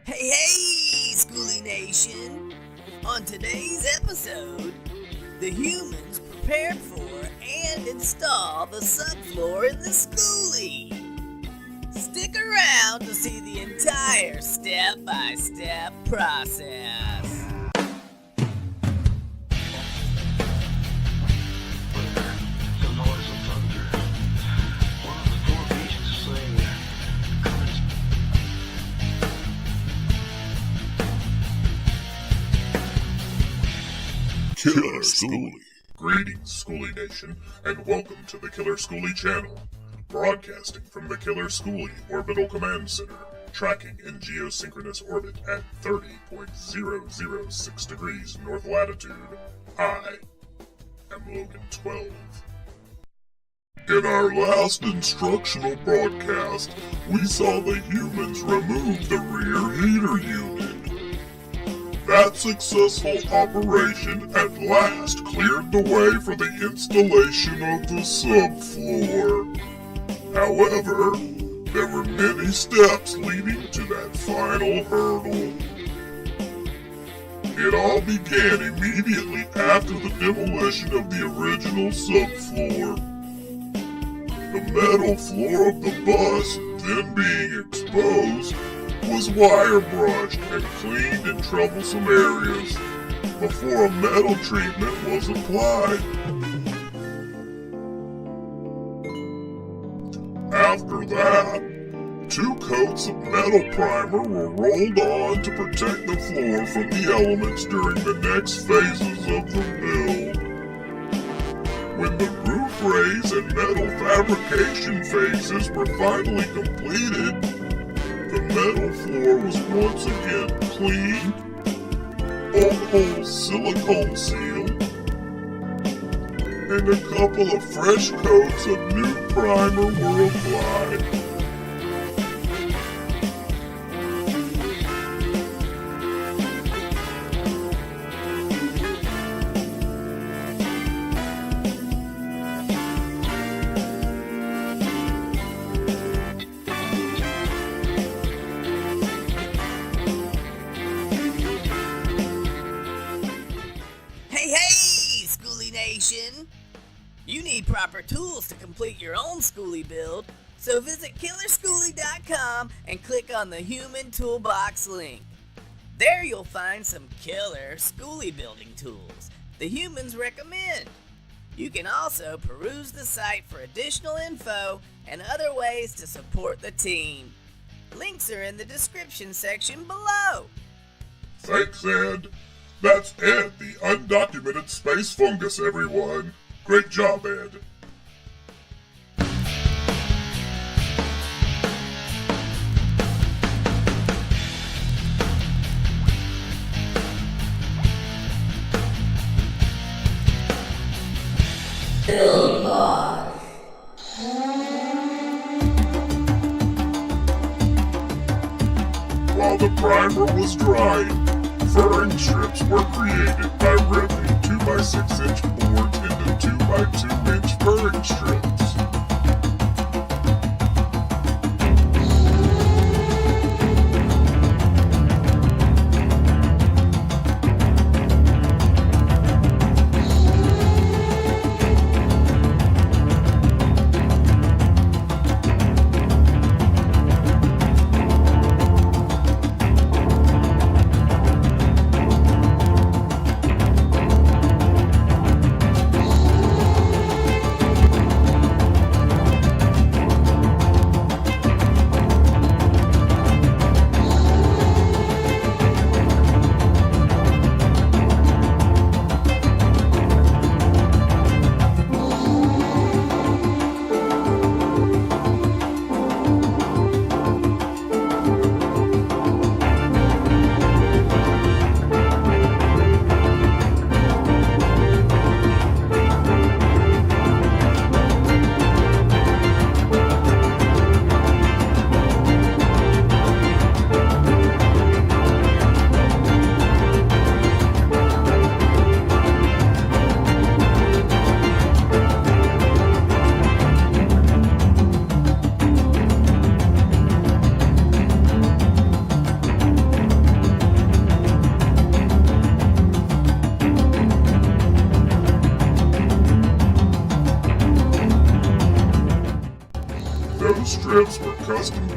Hey, Skoolie Nation! On today's episode, the humans prepared for and installed the subfloor in the Skoolie. Stick around to see the entire step-by-step process. Killer Skoolie. Greetings, Skoolie Nation, and welcome to the Killer Skoolie channel, broadcasting from the Killer Skoolie Orbital Command Center, tracking in geosynchronous orbit at 30.006 degrees north latitude. I am Logan 12. In our last instructional broadcast, we saw the humans remove the rear heater unit. That successful operation at last cleared the way for the installation of the subfloor. However, there were many steps leading to that final hurdle. It all began immediately after the demolition of the original subfloor. The metal floor of the bus, then being exposed, was wire brushed and cleaned in troublesome areas before a metal treatment was applied. After that, 2 coats of metal primer were rolled on to protect the floor from the elements during the next phases of the build. When the roof raise and metal fabrication phases were finally completed, the metal floor was once again cleaned, all silicone sealed, and a couple of fresh coats of new primer were applied. Hey, Skoolie Nation! You need proper tools to complete your own Skoolie build, so visit killerskoolie.com and click on the Human Toolbox link. There you'll find some killer Skoolie building tools the humans recommend. You can also peruse the site for additional info and other ways to support the team. Links are in the description section below. Thanks, Ed. That's Ed, the undocumented space fungus, everyone. Great job, Ed. While the primer was drying, furring strips were created by riveting 2x6-inch boards into 2x2-inch furring strips.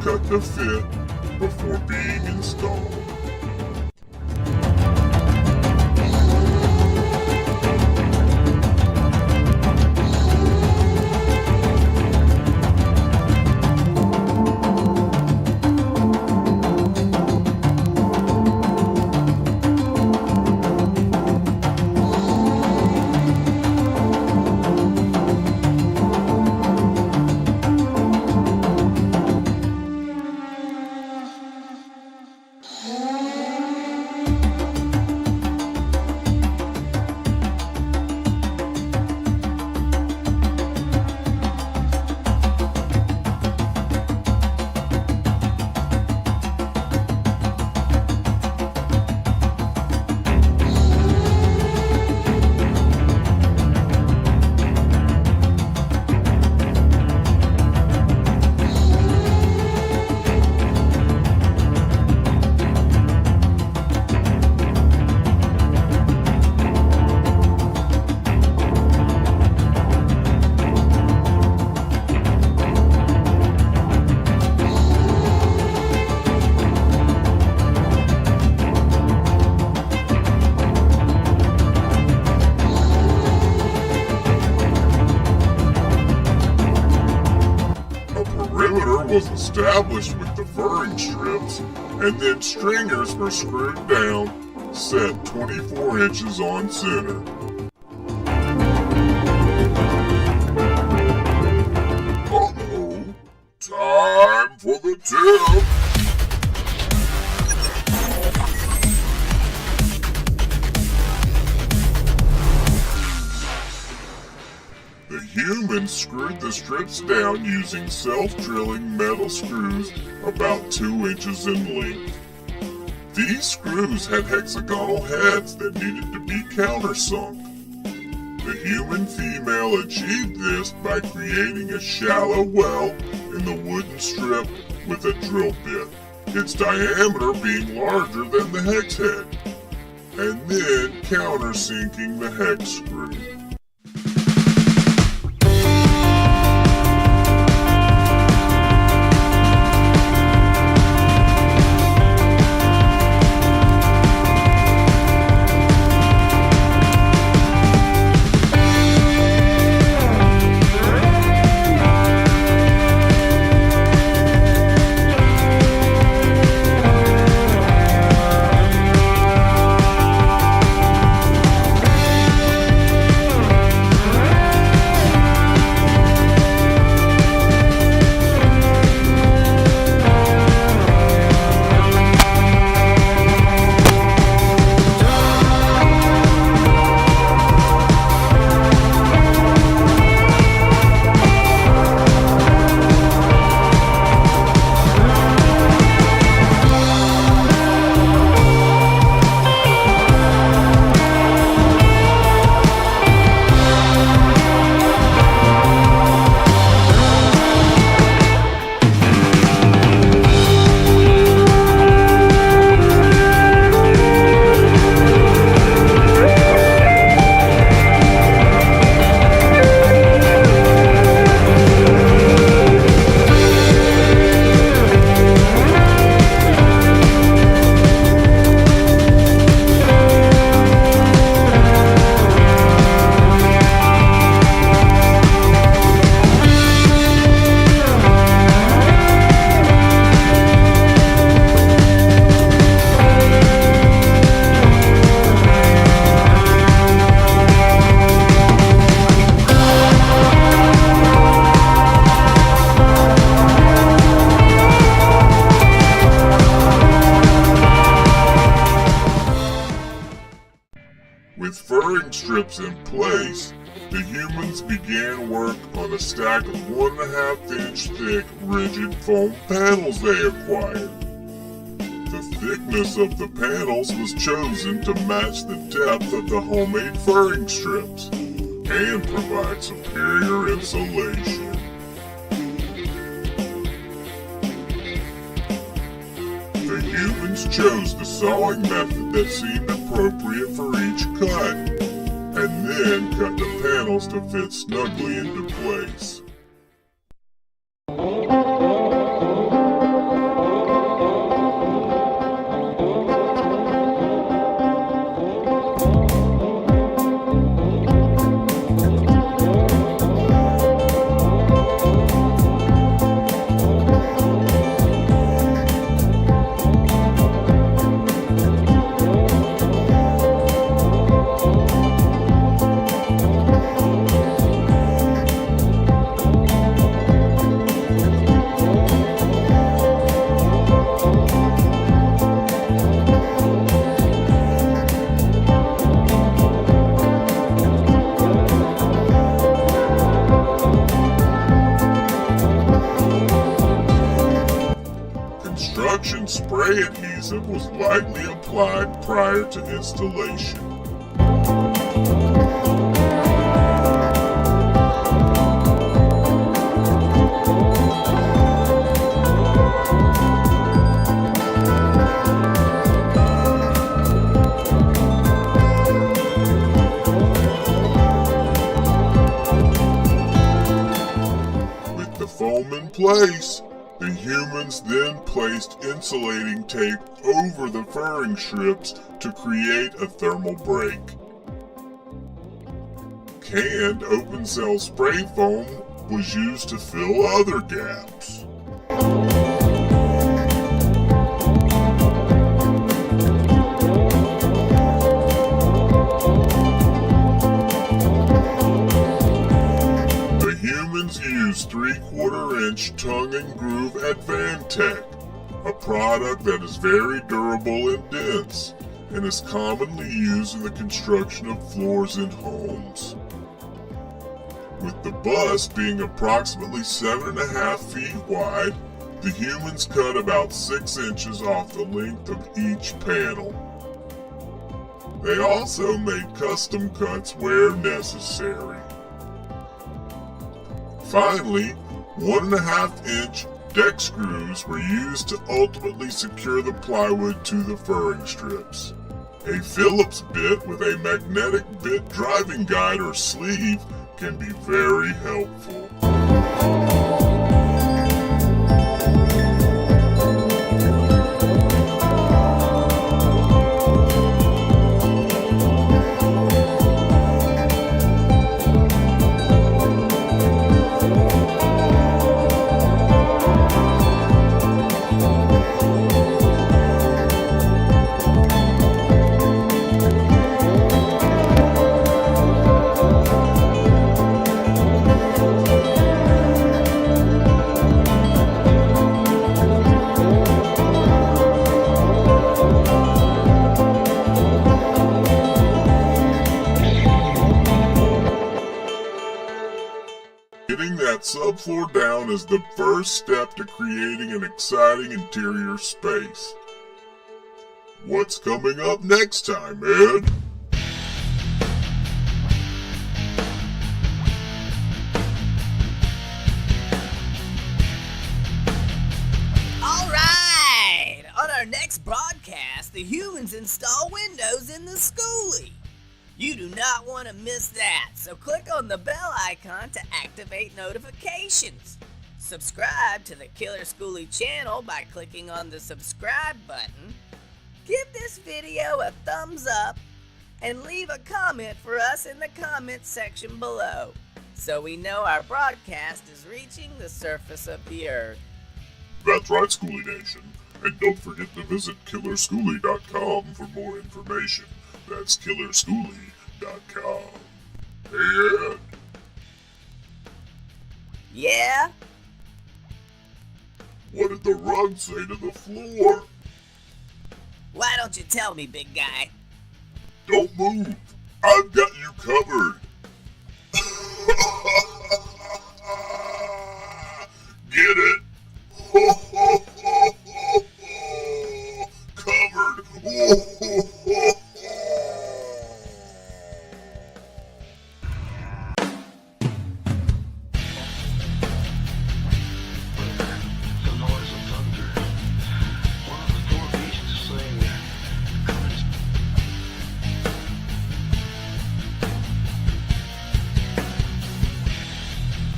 cut to fit before being installed. Was established with the furring strips, and then stringers were screwed down, set 24 inches on center. Uh-oh, time for the tip! The humans screwed the strips down using self-drilling metal screws about 2 inches in length. These screws had hexagonal heads that needed to be countersunk. The human female achieved this by creating a shallow well in the wooden strip with a drill bit, its diameter being larger than the hex head, and then countersinking the hex screw. With furring strips in place, the humans began work on a stack of 1.5 inch thick rigid foam panels they acquired. The thickness of the panels was chosen to match the depth of the homemade furring strips and provide superior insulation. The humans chose the sawing method that seemed appropriate for each cut, and then cut the panels to fit snugly into place. adhesive was lightly applied prior to installation. With the foam in place, the humans then placed insulating tape over the furring strips to create a thermal break. Canned open cell spray foam was used to fill other gaps. The humans used 3/4 inch tongue and groove AdvanTech, a product that is very durable and dense, and is commonly used in the construction of floors in homes. With the bust being approximately 7.5 feet wide, the humans cut about 6 inches off the length of each panel. They also made custom cuts where necessary. Finally, 1.5 inch deck screws were used to ultimately secure the plywood to the furring strips. A Phillips bit with a magnetic bit driving guide or sleeve can be very helpful. Getting that subfloor down is the first step to creating an exciting interior space. What's coming up next time, Ed? Alright! On our next broadcast, the humans install windows in the Skoolie. You do not want to miss that, so click on the bell icon to activate notifications. Subscribe to the Killer Skoolie channel by clicking on the subscribe button. Give this video a thumbs up and leave a comment for us in the comment section below so we know our broadcast is reaching the surface of the earth. That's right, Skoolie Nation. And don't forget to visit killerskoolie.com for more information. That's killerskoolie.com. Hey, Ed. Yeah? What did the rug say to the floor? Why don't you tell me, big guy? Don't move. I've got you covered. Get it? Covered.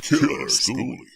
Killer Skoolie.